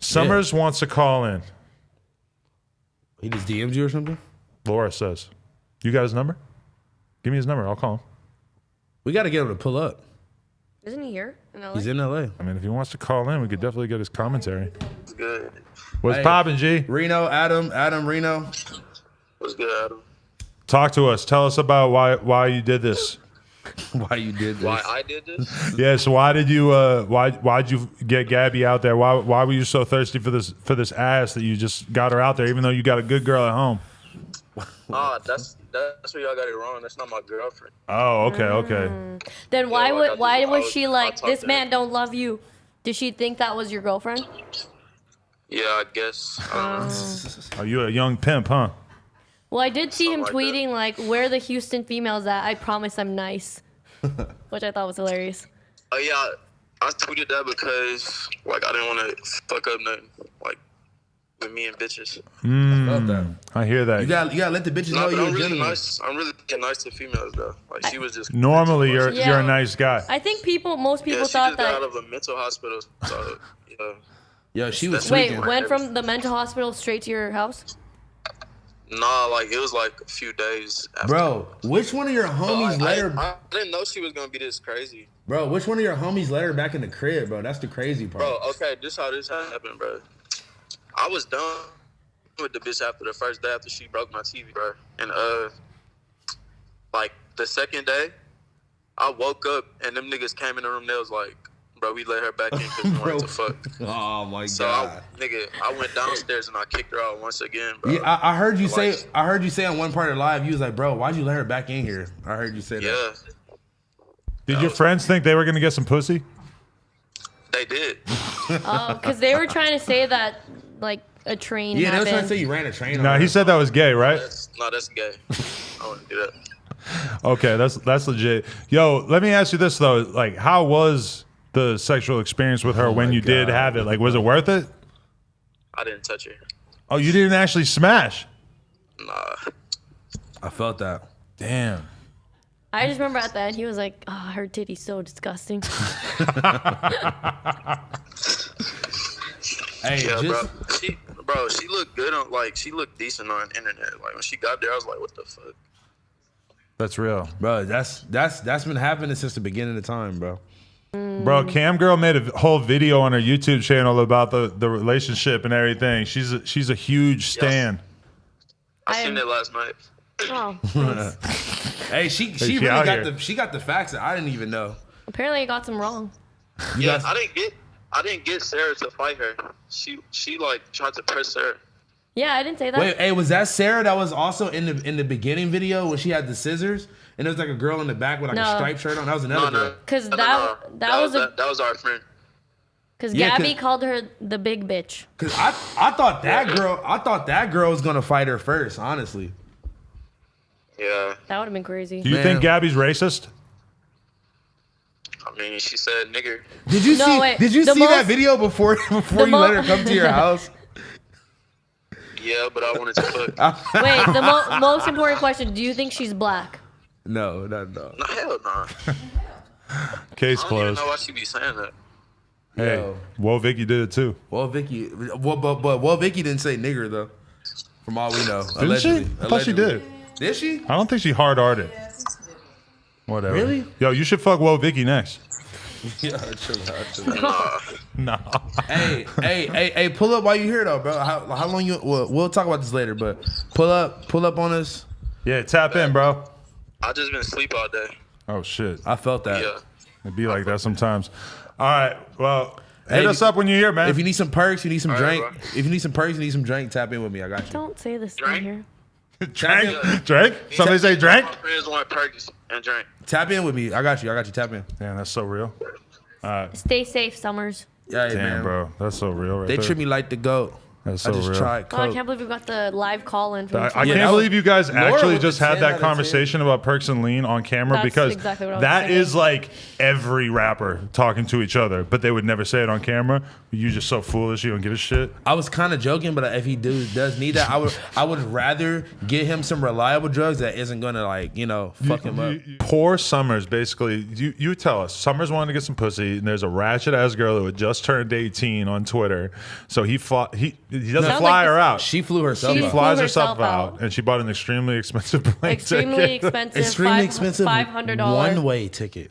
Summrs wants to call in. He just DM'd you or something? Laura says. You got his number? Give me his number. I'll call him. We got to get him to pull up. Isn't he here in LA? He's in LA. I mean, if he wants to call in, we could definitely get his commentary. What's good? What's poppin', G? Reno, Adam, Reno. What's good, Adam? Talk to us. Tell us about why you did this. Why you did this? Why I did this? Yeah, so why did you why'd you get Gabby out there? Why were you so thirsty for this ass that you just got her out there, even though you got a good girl at home? That's where y'all got it wrong. That's not my girlfriend. Oh, okay. Then why was she like, this to man don't love you? Did she think that was your girlfriend? Yeah, I guess. Are you a young pimp, huh? Well, I did see him Something like tweeting like, where the Houston females at? I promise I'm nice. Which I thought was hilarious. Oh yeah, I tweeted that because like I didn't want to fuck up nothing like with me and bitches. I hear that. You gotta let the bitches know No, but you're I'm a really gentleman. nice. I'm really getting nice to females though. Like she was just Normally, you're Yeah. a nice guy. I think most people she thought just got out that. of a mental hospital. So yeah. Yo, she was Wait, tweaking. went from the mental hospital straight to your house? Nah, like it was like a few days after. Bro, which one of your homies let her? I didn't know she was gonna be this crazy. Bro, which one of your homies let her back in the crib, bro? That's the crazy part. Bro, okay, this how this happened, bro. I was done with the bitch after the first day after she broke my TV, bro. And like the second day, I woke up and them niggas came in the room. They was like, bro, we let her back in because we wanted to fuck. Oh my So god. I went downstairs and I kicked her out once again, bro. Yeah, I heard you say. Like- I heard you say on one part of live, you was like, "Bro, why'd you let her back in here?" I heard you say that. Yeah, Did your friends think they were gonna get some pussy? they did. Because they were trying to say that like a train Yeah, they happened. was trying to say you ran a train. No, on he her. said that was gay, right? That's gay. I wouldn't do that. Okay, that's legit. Yo, let me ask you this though: like, how was the sexual experience with her when you did have it? Like, was it worth it? I didn't touch her. Oh, you didn't actually smash? Nah. I felt that. Damn. I just remember at the end he was like, "Oh, her titty's so disgusting." Hey, Yeah, just, bro, she looked good on she looked decent on the internet. Like when she got there, I was like, what the fuck? That's real. bro, that's been happening since the beginning of time, bro. Bro, Cam Girl made a whole video on her YouTube channel about the relationship and everything. She's a huge stan. I seen it last night. Oh, nice. Hey, she she really out got here. she got the facts that I didn't even know. Apparently I got some wrong. Yeah, I didn't get Sarah to fight her. She like tried to press her. Yeah, I didn't say that. Wait, hey, was that Sarah that was also in the beginning video when she had the scissors and there was like a girl in the back with like a No. striped shirt on? That was another girl. Because No, that was our friend. because Yeah, Gabby 'cause- called her the big bitch. Cause I thought that girl was gonna fight her first, honestly. Yeah, That would have been crazy. Do you Man. think Gabby's racist? I mean, she said nigger. Did you No, see? wait, Did you the see that most- video before you let her come to your house? Yeah, but I wanted to fuck. Wait, the most important question: do you think she's black? No. No, hell no. Case I don't even closed. know why she be saying that. Hey, Yo. well, Vicky did it too. Well, Vicky didn't say nigger though. From all we know, Didn't she? I thought she did. Did she? I don't think she hard-hearted. Whatever. Really? Yo, you should fuck Woe Vicky next. Yeah, chill out. No. Hey, pull up while you here though, bro. How long you? We'll talk about this later, but pull up on us. Yeah, tap in, bro. I just been asleep all day. Oh shit. I felt that. Yeah. It'd be like that sometimes. All right. Well, Hey, hit us up when you're here, man. If you need some perks, you need some All right, drink. bro. If you need some perks, you need some drink. Tap in with me. I got you. Don't say this Drink? in here. Drink? Drink? Somebody say drink? My friends want perks and drink. Tap in with me. I got you. Tap in. Damn, that's so real. Stay safe, Summers. Yeah, Damn, man. bro. That's so real right They there. treat me like the goat. That's so I just real. tried Oh, I coke. can't believe we got the live call in from I the can't that believe was- you guys Laura actually with just the had 10 out that of 10. conversation about Perks and Lean on camera That's because exactly what I was that thinking. is like every rapper talking to each other, but they would never say it on camera. You're just so foolish, you don't give a shit. I was kind of joking, but if he does need that, I would rather get him some reliable drugs that isn't gonna like fuck him up. Poor Summrs, basically. You tell us. Summrs wanted to get some pussy, and there's a ratchet ass girl who had just turned 18 on Twitter. So he doesn't Sounds fly like her out. She flew herself She He out. flew flies herself herself out, and she bought an extremely expensive plane Extremely ticket. expensive. Extremely expensive $500 one-way ticket.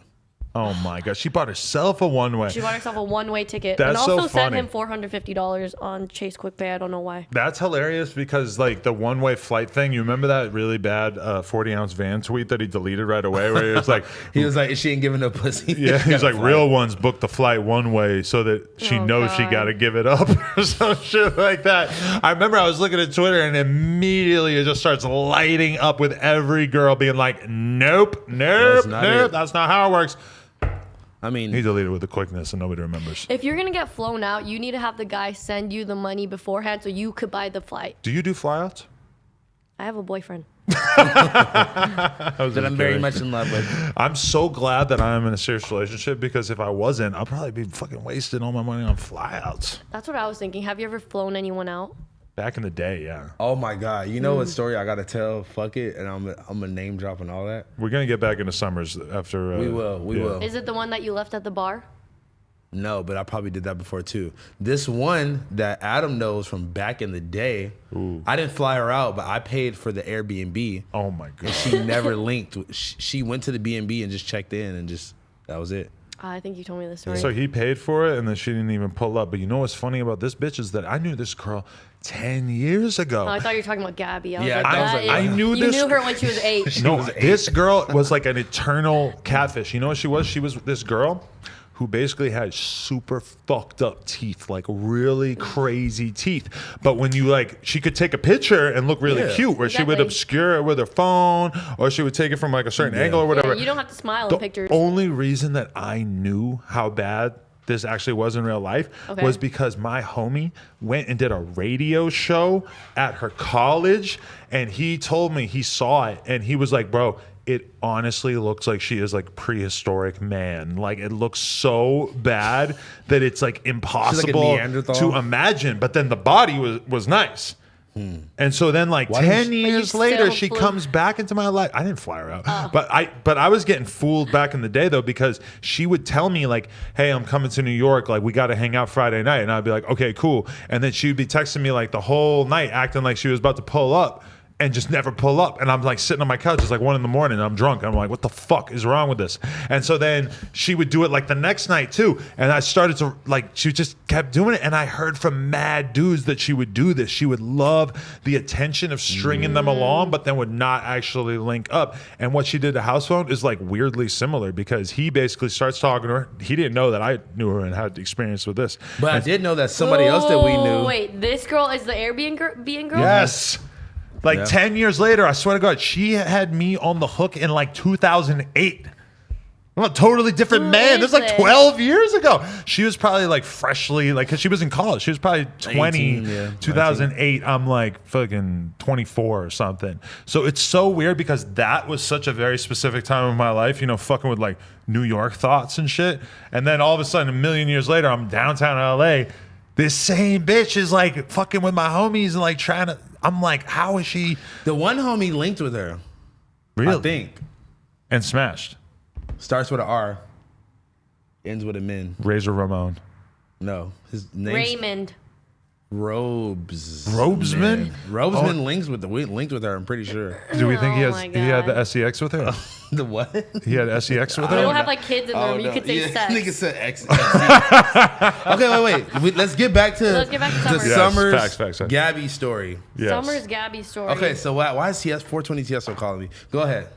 Oh my god, she bought herself a one-way. She bought herself a one-way ticket That's and also so sent funny. him $450 on Chase QuickPay. I don't know why. That's hilarious because like the one-way flight thing. You remember that really bad 40-ounce van tweet that he deleted right away, where he was like, He was like, she ain't giving no pussy. yeah, he's like, real ones book the flight one way so that she Oh, knows she God. got to give it up or some shit like that. I remember I was looking at Twitter and immediately it just starts lighting up with every girl being like, nope, That's not it. that's not how it works. I mean, He deleted it with the quickness and nobody remembers. If you're gonna get flown out, you need to have the guy send you the money beforehand so you could buy the flight. Do you do flyouts? I have a boyfriend. that I'm very much in love with. I'm so glad that I'm in a serious relationship because if I wasn't, I'd probably be fucking wasting all my money on flyouts. That's what I was thinking. Have you ever flown anyone out? Back in the day, yeah. Oh my god, you know what story I gotta tell? Fuck it, and I'm a name drop and all that. We're gonna get back into Summrs after. We will. Is it the one that you left at the bar? No, but I probably did that before too. This one that Adam knows from back in the day, I didn't fly her out, but I paid for the Airbnb. Oh my god. She never linked. She went to the B&B and just checked in and just that was it. I think you told me this story. So he paid for it and then she didn't even pull up. But you know what's funny about this bitch is that I knew this girl 10 years ago. Oh, I thought you were talking about Gabby. I was Yeah, like, I was that like, is- I knew you this- knew her when she was 8. No, this girl was like an eternal catfish. You know what she was? She was this girl who basically had super fucked up teeth, like really crazy teeth. But when you like, she could take a picture and look really Yeah. cute, where she would Exactly. obscure it with her phone, or she would take it from like a certain angle or whatever. Yeah, you don't have to smile in The pictures. only reason that I knew how bad this actually was in real life Okay. was because my homie went and did a radio show at her college, and he told me he saw it, and he was like, bro, it honestly looks like she is like prehistoric man. Like it looks so bad that it's like impossible Neanderthal? to imagine. But then the body was nice. And so then like 10 years still later, she flew- comes back into my life. I didn't fly her out, but I was getting fooled back in the day though, because she would tell me like, hey, I'm coming to New York. Like we got to hang out Friday night. And I'd be like, okay, cool. And then she would be texting me like the whole night, acting like she was about to pull up. And just never pull up. And I'm like sitting on my couch. It's like 1 a.m. and I'm drunk. I'm like, what the fuck is wrong with this? And so then she would do it like the next night too. And I started to like, she just kept doing it. And I heard from mad dudes that she would do this. She would love the attention of stringing them along, but then would not actually link up. And what she did to House Phone is like weirdly similar because he basically starts talking to her. He didn't know that I knew her and had experience with this. But I did know that somebody else that we knew. Wait, this girl is the Airbnb girl? Yes. Like Yeah. 10 years later, I swear to God, she had me on the hook in like 2008. I'm a totally different Who man. is This is like this? 12 years ago. She was probably like freshly, like, because she was in college. She was probably 20, 18, yeah, 2008. I'm like fucking 24 or something. So it's so weird because that was such a very specific time of my life, you know, fucking with like New York thoughts and shit. And then all of a sudden, a million years later, I'm downtown LA. This same bitch is like fucking with my homies and like trying to. I'm like, how is she The one homie linked with her. really? I think And smashed. starts with an R, ends with a min. Razor Ramon. No, his name's Raymond. Robes. Robesman? Robesman linked with her. I'm pretty sure. Do we think he Oh has? my He had the God. SEX with her. The what? He had SEX with They don't her. have like kids in the room. You could say sex. Nigga said X. Okay, wait. Let's get back to Let's get back to the Summrs. Yes, Summrs facts. Gabby story. Yes. Summer's Gabby story. Okay, so why is TS 420 TSO calling me? Go ahead.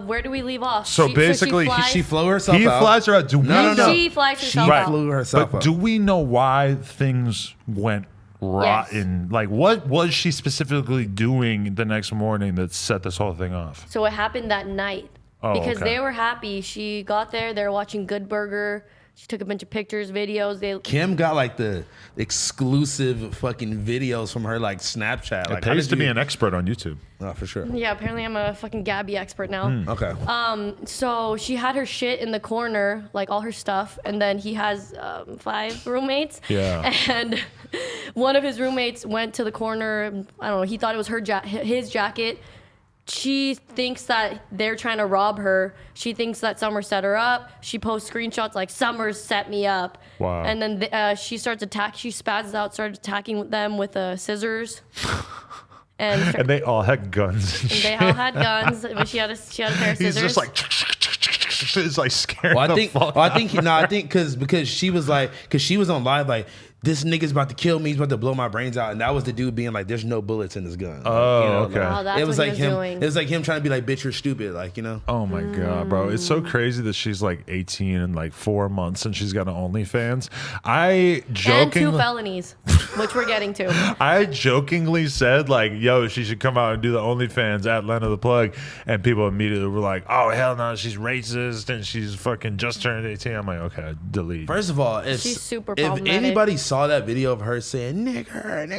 Where do we leave off? So basically, She flew herself He out. flies her out. Do we No. know? She flies She herself out. flew herself But out. do we know why things went rotten? Like, what was she specifically doing the next morning that set this whole thing off? So it happened that night. Oh, Because okay. they were happy. She got there. They were watching Good Burger. She took a bunch of pictures, videos. Kim got like the exclusive fucking videos from her like Snapchat. Like, It pays to be an expert on YouTube. Oh, for sure. Yeah, apparently I'm a fucking Gaby expert now. Okay. So she had her shit in the corner, like all her stuff, and then he has 5 roommates. Yeah. And one of his roommates went to the corner. I don't know. He thought it was his jacket. She thinks that they're trying to rob her. She thinks that Summrs set her up. She posts screenshots like Summrs set me up. Wow. And then she starts she spazzes out, started attacking them with scissors. And they all had guns. they all had guns, but she had a pair of He's scissors. just like, it's like scaring Well, I the think, fuck I think because she was like, because she was on live like, this nigga's about to kill me. He's about to blow my brains out. And that was the dude being like, there's no bullets in this gun. Like, okay. Oh, that's it was what like he was him. doing. It was like him trying to be like, bitch, you're stupid. Like, you know. Oh my god, bro! It's so crazy that she's like 18 and like 4 months, and she's got an OnlyFans. I And 2 jokingly, felonies, which we're getting to. I jokingly said like, "Yo, she should come out and do the OnlyFans at Lena the Plug," and people immediately were like, "Oh hell no, she's racist and she's fucking just turned 18." I'm like, okay, delete. First of all, She's super if problematic. anybody saw that video of her saying nigger,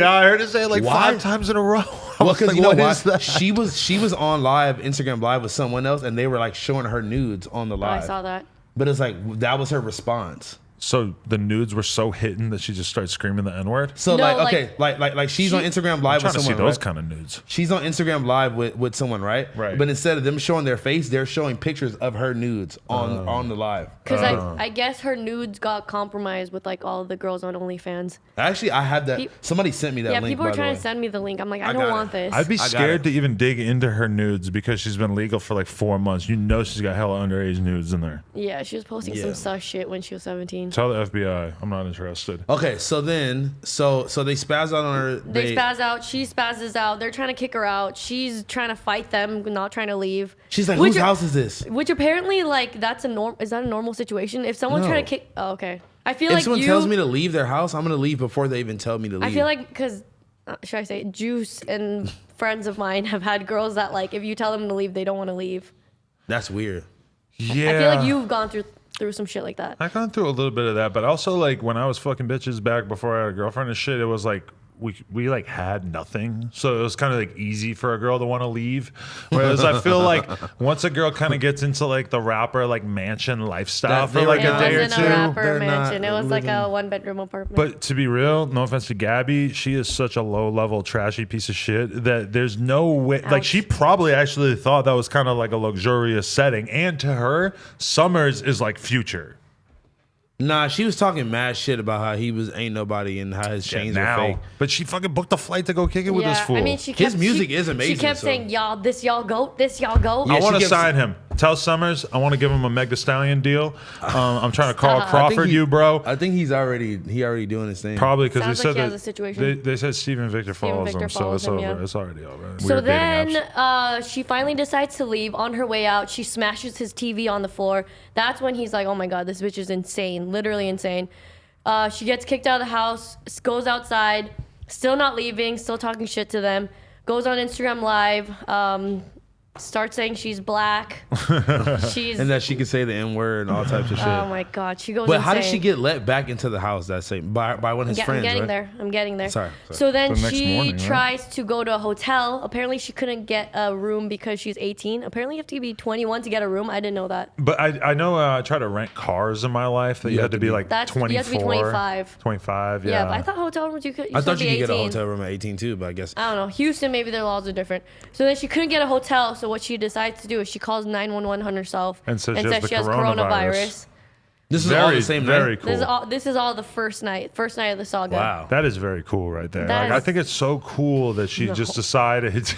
I heard it say it like Why? 5 times in a row. I Well, was because like, you know what why? is that? She was on live, Instagram live with someone else, and they were like showing her nudes on the Oh, I live. saw that. But it's like that was her response. So the nudes were so hidden that she just started screaming the N word. So No, like okay, like she's on Instagram live I'm trying with to see someone. those Right? kind of nudes. She's on Instagram live with someone, right? Right. But instead of them showing their face, they're showing pictures of her nudes on the live. Because I guess her nudes got compromised with like all the girls on OnlyFans. Actually, I have that. Pe- Somebody sent me that Yeah, link. people by are trying the to way. send me the link. I'm like, I got don't it. want this. I'd be got scared it. to even dig into her nudes because she's been legal for like 4 months. You know she's got hella underage nudes in there. Yeah, she was posting Yeah. some sus shit when she was 17. Tell the FBI I'm not interested. Okay, so then so they spaz out on her. They spaz out. She spazzes out. They're trying to kick her out. She's trying to fight them, not trying to leave. She's like, Which whose house is this? Which apparently, like, that's is that a normal situation? If someone's No. trying to kick, oh, okay. I feel If like someone you. tells me to leave their house, I'm gonna leave before they even tell me to leave. I feel like because should I say Juice and friends of mine have had girls that like if you tell them to leave, they don't want to leave. that's weird. Yeah. I feel like you've gone through some shit like that. I've gone through a little bit of that, but also like when I was fucking bitches back before I had a girlfriend and shit, it was like we like had nothing, so it was kind of like easy for a girl to want to leave. Whereas I feel like once a girl kind of gets into like the rapper like mansion lifestyle That for they like were a day or It wasn't two. a rapper They're mansion. not It was like a living- 1-bedroom apartment. But to be real, no offense to Gabby, she is such a low level, trashy piece of shit that there's no way. Like, Ouch. she probably actually thought that was kind of like a luxurious setting. And to her, Summrs is like Future. Nah, she was talking mad shit about how he was ain't nobody and how his chains are fake. But she fucking booked a flight to go kick it with this fool. I mean, she His kept, music she, is amazing, She kept so- saying, "Y'all, this y'all goat, this y'all goat." Yeah, I want she to gives- sign him. Tell Summrs I want to give him a Meg Thee Stallion deal. I'm trying to call I think Crawford he- you, bro. I think he already doing his thing. Probably because they Sounds like said he has that a situation. They said Steven Victor follows Victor him, so follows it's him, over. yeah. It's already over. So Weird dating then apps. she finally decides to leave. On her way out, she smashes his TV on the floor. That's when he's like, "Oh my god, this bitch is insane, literally insane." She gets kicked out of the house, goes outside, still not leaving, still talking shit to them. Goes on Instagram Live, starts saying she's black. She's and that she could say the N word and all types of shit. oh my god, she goes. But how did insane. she get let back into the house that same by one of his friends? I'm getting right? there. I'm getting there. Sorry. So then The next she morning, right? tries to go to a hotel. Apparently, she couldn't get a room because she's 18. Apparently, you have to be 21 to get a room. I didn't know that. But I know I tried to rent cars in my life that you had to be like That's- 24. you have to be 25. 25, yeah. Yeah, but I thought hotel rooms you could. I thought be you could get a 18. hotel room at 18 too, but I guess I don't know. Houston, maybe their laws are different. So then she couldn't get a hotel. So what she decides to do is she calls 911 on herself And says she has the she has coronavirus. coronavirus. this is all the same very night. cool. This is all the first night of the saga. Wow. That is very cool right there. That Like, I is- think it's so cool that she No. just decided to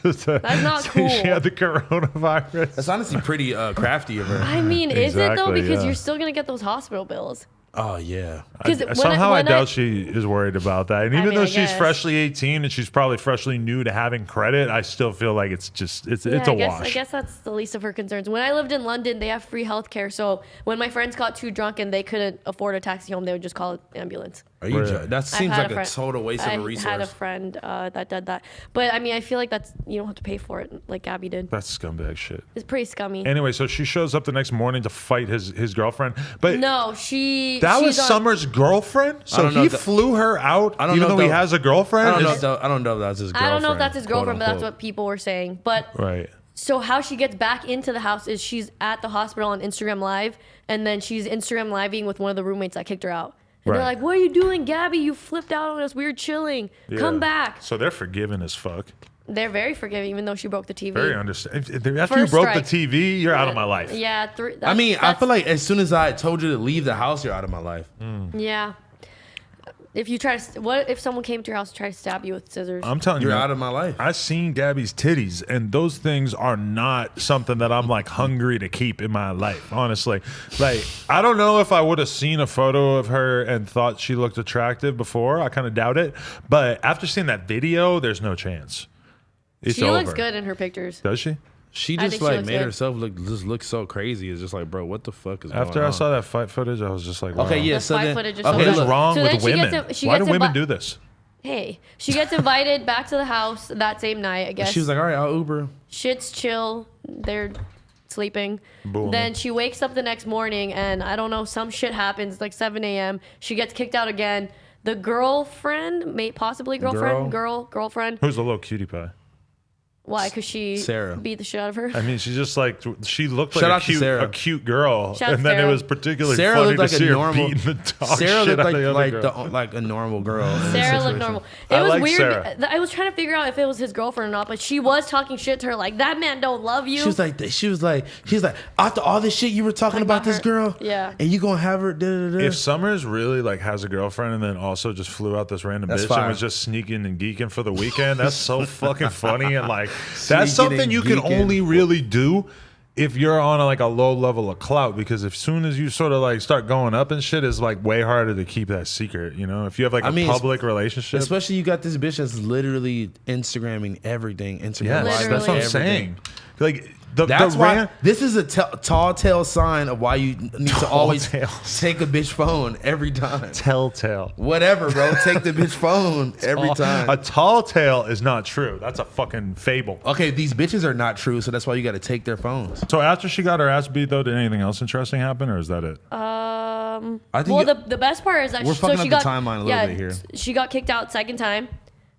That's not say cool. she had the coronavirus. That's honestly pretty crafty of her. I mean, is it though? Exactly, Because yeah. you're still gonna get those hospital bills. Oh yeah. 'Cause when Somehow I when doubt she is worried about that. And even mean, though I she's guess. freshly 18 and she's probably freshly new to having credit, I still feel like it's Yeah, a I guess, wash. I guess that's the least of her concerns. When I lived in London, they have free healthcare. So when my friends got too drunk and they couldn't afford a taxi home, they would just call an ambulance. Are you? Right. That seems had like a friend- total waste of a I resource. had a friend that did that, but I mean, I feel like you don't have to pay for it like Gabby did. That's scumbag shit. It's pretty scummy. Anyway, so she shows up the next morning to fight his girlfriend, but No, that she's was on- Summrs' girlfriend. So don't know he if that- flew her out, I don't even know though if he that- has a girlfriend. I don't know. Is- If that, I don't know if that's his girlfriend. I don't know if that's his girlfriend, but that's quote, what people were saying. But right. so how she gets back into the house is she's at the hospital on Instagram Live, and then she's Instagram living with one of the roommates that kicked her out. And Right. they're like, "What are you doing, Gabby? You flipped out on us. We were chilling. Come Yeah. back." So they're forgiving as fuck. They're very forgiving, even though she broke the TV. Very understand. After you First broke strike. the TV, you're out of my life. Yeah, I mean, I feel like as soon as I told you to leave the house, you're out of my life. yeah. If you try to, what if someone came to your house and tried to stab you with scissors? I'm telling You're you, out of my life. I've seen Gabby's titties, and those things are not something that I'm like hungry to keep in my life, honestly. Like, I don't know if I would have seen a photo of her and thought she looked attractive before. I kind of doubt it. But after seeing that video, there's no chance. It's She over. looks good in her pictures. Does she? She I just think she like looks made good. herself look so crazy. It's just like, bro, what the fuck is going on? After I saw that fight footage, I was just like, wow. Okay, yeah. The So fight then, footage is okay, so What is look. wrong So with then she women? gets she Why do gets women invi- do this? Hey, she gets invited back to the house that same night, I guess. she was like, all right, I'll Uber. Shit's chill. They're sleeping. Boom. Then she wakes up the next morning, and I don't know, some shit happens. It's like 7 a.m. She gets kicked out again. The girlfriend, possibly girlfriend, girlfriend. Who's the little cutie pie? Why? Because she Sarah. beat the shit out of her. I mean, she just like she looked Shout like out to Sarah. a cute girl, Shout out and to then it Sarah. was particularly Sarah funny looked like to a see her normal. beating the dog Sarah shit looked out like of the other girl. like a normal girl. in this Sarah looked situation. normal. I It was like weird. Sarah. I was trying to figure out if it was his girlfriend or not, but she was talking shit to her like, "That man don't love you." She was like, after all this shit you were talking Like about about this her- girl, yeah. and you gonna have her. Da, da, da. If Summrs really like has a girlfriend and then also just flew out this random That's bitch fire. and was just sneaking and geeking for the weekend, that's so fucking funny and like Sneaking that's something and you can geeking. only really do if you're on like a low level of clout, because as soon as you sort of like start going up and shit, it's like way harder to keep that secret. You know, if you have like a public relationship, especially you got this bitch that's literally Instagramming everything. Instagram yeah, live, that's what I'm everything. saying. Like That's why this is a tall tale sign of why you need to always tales. take a bitch phone every time. telltale. Whatever, bro. Take the bitch phone every time. A tall tale is not true. That's a fucking fable. Okay, these bitches are not true, so that's why you got to take their phones. So after she got her ass beat, though, did anything else interesting happen, or is that it? I think Well, the best part is that we're fucking she up got the timeline a little bit here. She got kicked out second time.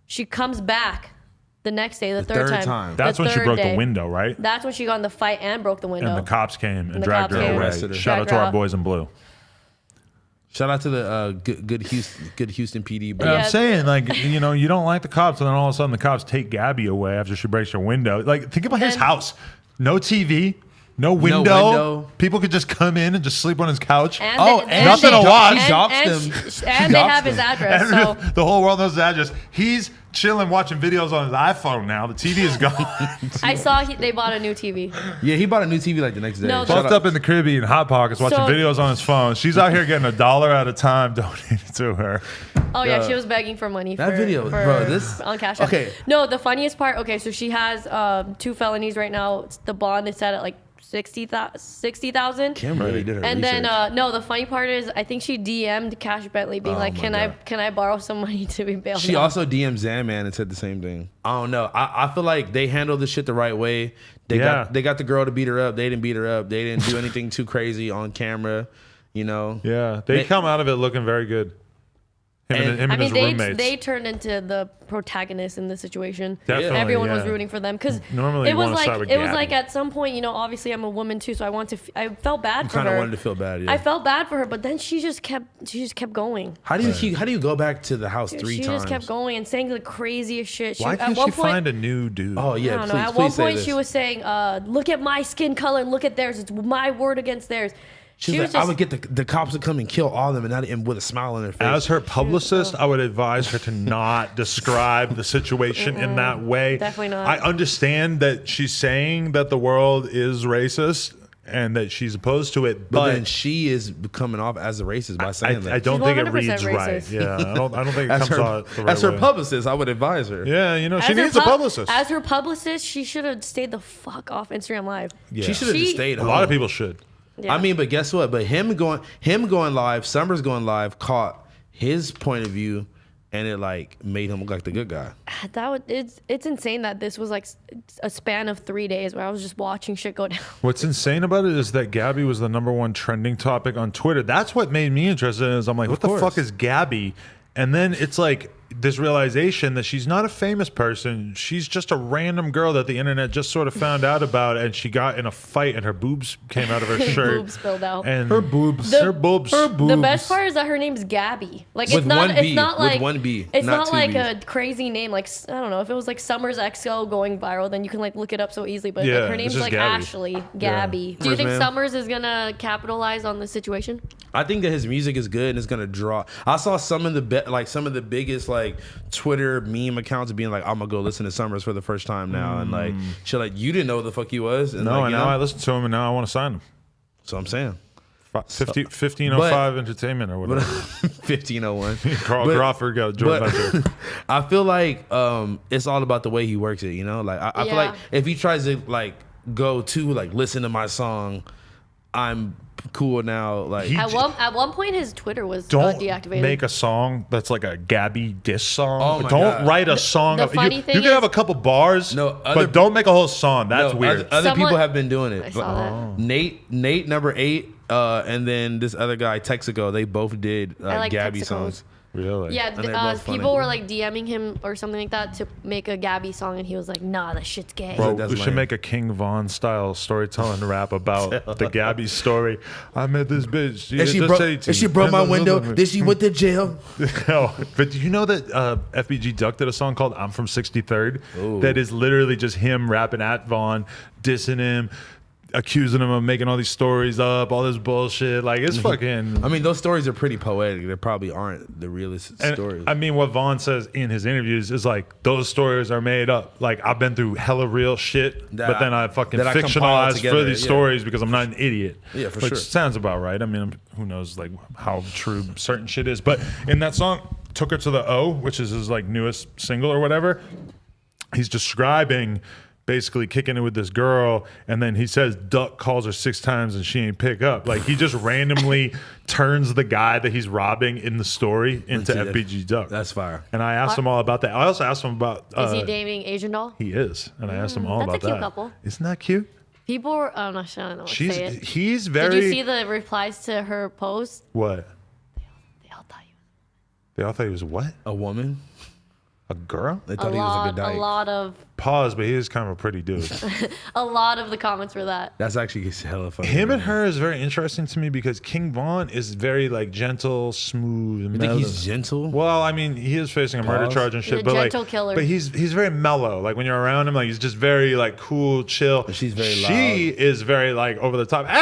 She comes back the next day, the third third time. time. That's The when she third broke day. the window, right? That's when she got in the fight and broke the window. And the cops came and the dragged cops her came. away. Arrested her. Shout out Dragged to her our out. boys in blue. Shout out to the good Houston PD. Bro. But Yeah. I'm saying, like, you know, you don't like the cops, and then all of a sudden the cops take Gabby away after she breaks her window. Like, think about his And- house. No TV, no window. window. People could just come in and just sleep on his couch. And nothing to watch. He doxed and, them. and they have his address. And So the whole world knows his address. He's chilling watching videos on his iPhone now. The TV is gone. I saw they bought a new TV. Yeah, he bought a new TV like the next day. No, Shout Fucked out- up in the Caribbean, Hot Pockets, watching So- videos on his phone. She's out here getting $1 at a time donated to her. Oh yeah, she was begging for money. That for, video, for, bro, this- on Cash App. okay. No, the funniest part. Okay, so she has 2 felonies right now. It's the bond is set at like 60,000. Kim really did her And research. then no, the funny part is I think she DM'd Cash Bentley being Oh like, my "Can God. I borrow some money to be bailed?" She out?" also DM'd Zanman and said the same thing. I don't know. I feel like they handled this shit the right way. They Yeah. got the girl to beat her up. They didn't beat her up. They didn't do anything too crazy on camera. You know. Yeah, they come out of it looking very good. Him and, And- him I and mean, his roommates. they turned into the protagonists in the situation. Definitely, Everyone was yeah. rooting for them because Normally it you was wanna start like with it was like Gabby. at some point, you know, obviously I'm a woman too, so I felt bad for Kind of her. wanted to feel bad. Yeah. I felt bad for her, but then she just kept going. how do you go back to the house three She times? just kept going and saying the craziest shit. Why at can't one she point, find a new dude? Oh I yeah, don't please, know. At please one say point, this. she was saying, "Look at my skin color and look at theirs. It's my word against theirs." She was like, I would get the cops to come and kill all of them, and with a smile on their face. As her publicist, I would advise her to not describe the situation in that way. Definitely not. I understand that she's saying that the world is racist and that she's opposed to it, but but then she is coming off as a racist by saying that. I don't She's think it 100% reads right. racist. Yeah, I don't think it as comes out the right her way. publicist, I would advise her. Yeah, you know, she As her needs a pub- publicist. As her publicist, she should have stayed the fuck off Instagram Live. Yeah. She should have just She- stayed A home. lot of people should. Yeah. I mean, but guess what? But him going live, Summrs going live, caught his point of view, and it like made him look like the good guy. It's insane that this was like a span of 3 days where I was just watching shit go down. What's insane about it is that Gabby was the #1 trending topic on Twitter. That's what made me interested in it. Is I'm like, what the fuck is Gabby? And then it's like this realization that she's not a famous person. She's just a random girl that the internet just sort of found out about, and she got in a fight and her boobs came out of her shirt. Boobs spilled out. And Her boobs. her boobs. The best part is that her name's Gabby. Like With it's not. one B. It's not With like one B, It's not not two like Bs. a crazy name. Like I don't know if it was like Summrs XO going viral, then you can like look it up so easily. But Yeah, like, her it's name's just like Gabby. Ashley Gabby. Do you Summrs, think man. Summrs is gonna capitalize on the situation? I think that his music is good and it's gonna draw. I saw some of the biggest like Twitter meme accounts being like, "I'm gonna go listen to Summrs for the first time now," and like, shit, like you didn't know what the fuck he was. And No, like, and you now know? I listen to him, and now I want to sign him. So I'm saying 1505 Entertainment or whatever. 1501. Carl But- Crawford got joint but- venture. I feel like it's all about the way he works it. You know, like I feel Yeah. like if he tries to like go to like listen to my song, I'm cool now. Like He- At one point, his Twitter was Don't deactivated. make a song that's like a Gabby diss song. Oh my Don't God. write a song. the funny you thing you can is- have a couple bars, No, other- but don't make a whole song. That's no, weird. Other Someone- people have been doing it. I saw that. Nate #8, and then this other guy Texaco. They both did I like Gabby Texaco. songs. Really? Yeah, they're both funny. people were like DMing him or something like that to make a Gabby song, and he was like, "Nah, that shit's gay." Bro, That's we should lame. make a King Von style storytelling rap about the Gabby story. I met this bitch. If she just broke, 18. if she broke my window, then she went to jail. No, but do you know that FBG Duck did a song called "I'm from 63rd"? That is literally just him rapping at Vaughn, dissing him, accusing him of making all these stories up, all this bullshit. Like it's fucking. I mean, those stories are pretty poetic. They probably aren't the realest And, stories. I mean, what Vaughn says in his interviews is like those stories are made up. Like I've been through hella real shit, but then I fucking that I compile fictionalized for together, these yeah. stories because I'm not an idiot. Yeah, for Which sure. sounds about right. I mean, who knows like how true certain shit is. But in that song, "Took Her to the O," which is his like newest single or whatever, he's describing basically kicking it with this girl, and then he says Duck calls her 6 times and she ain't pick up. Like he just randomly turns the guy that he's robbing in the story into FBG Duck. That's fire. And I asked him all about that. I also asked him about Is he dating Asian doll? he is, and I asked him all that's a about cute that. couple. Isn't that cute? People were, I don't know what to say it. He's very Did you see the replies to her post? what? They all thought you They all thought he was what? A woman? A girl? They thought he was a good dyke. Pause, but he is kind of a pretty dude. a lot of the comments were that. That's actually hella funny. Him and her is very interesting to me because King Von is very like gentle, smooth, You think mellow. he's gentle? Well, I mean, he is facing a murder Pause. charge and He's a shit, but like, gentle killer. but he's very mellow. Like when you're around him, like he's just very like cool, chill. But she's very She loud. is very like over the top. Hey,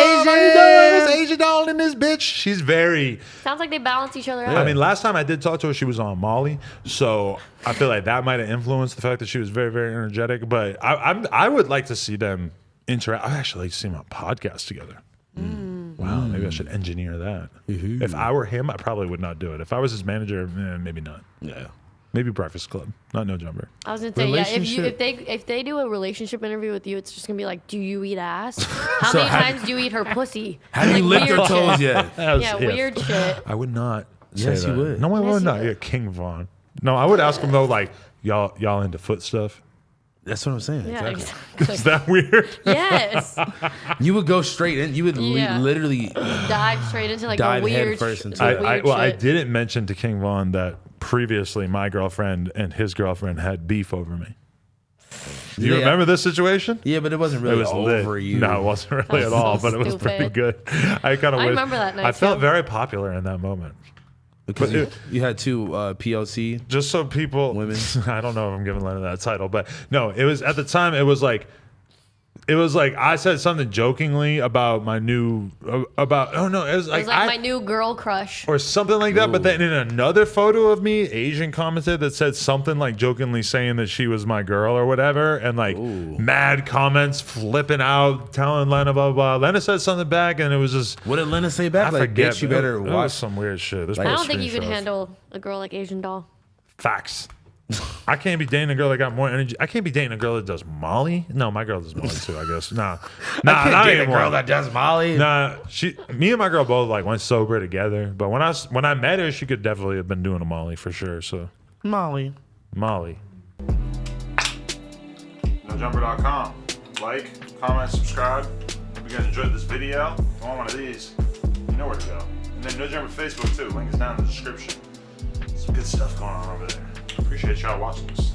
Asian, how you doing? This Asian doll in this bitch. She's very. Sounds like they balance each other out. I mean, last time I did talk to her, she was on Molly, so I feel like that might have influenced the fact that she was very, very energetic. But I would like to see them interact. I actually like to see them on podcast together. Wow, maybe I should engineer that. If I were him, I probably would not do it. If I was his manager, maybe not. Yeah. Maybe Breakfast Club, not No Jumper. I was gonna say, yeah. Relationship- If they do a relationship interview with you, it's just gonna be like, do you eat ass? How So many have- times do you eat her pussy? Have you Like, licked her weird toes shit. yet? Yeah, weird shit. I would not. Yes, say you that. would. No, I Yes, would you not. would. Yeah, King Von. No, I would ask him though, like y'all into foot stuff. That's what I'm saying. Yeah, exactly. Is that weird? Yes. You would go straight in. You would Yeah. literally. Dive straight into like Dive a weird, head first into weird it. I shit. didn't mention to King Von that previously my girlfriend and his girlfriend had beef over me. Do you Yeah. remember this situation? Yeah, but it wasn't really It was over lit. you. No, it wasn't really That at was all, so but it was pretty stupid. good. I kind of. I remember that night, I felt too. very popular in that moment. Because But you had two POC. Just so people, Women. I don't know if I'm giving Lennon that title, but no, it was at the time. It was like I said something jokingly about my new about. Oh no, it was It like, was like my new girl crush. or something like that. But then in another photo of me, Asian commented that said something like jokingly saying that she was my girl or whatever, and like mad comments flipping out, telling Lena blah blah blah. Lena said something back, and it was just. What did Lena say back? I like, forget. bitch, you better It was watch. some weird shit. There's I probably don't think you can screenshots. handle a girl like Asian doll. Facts. I can't be dating a girl that got more energy. I can't be dating a girl that does Molly. No, my girl does Molly too, I guess. Nah, I not can't date a anymore. girl that does Molly. Nah, me and my girl both like went sober together. But when I met her, she could definitely have been doing a Molly for sure. So Molly. NoJumper.com. Like, comment, subscribe. Hope you guys enjoyed this video. If you want one of these, you know where to go. And then No Jumper Facebook too. Link is down in the description. Some good stuff going on over there. Appreciate y'all watching this.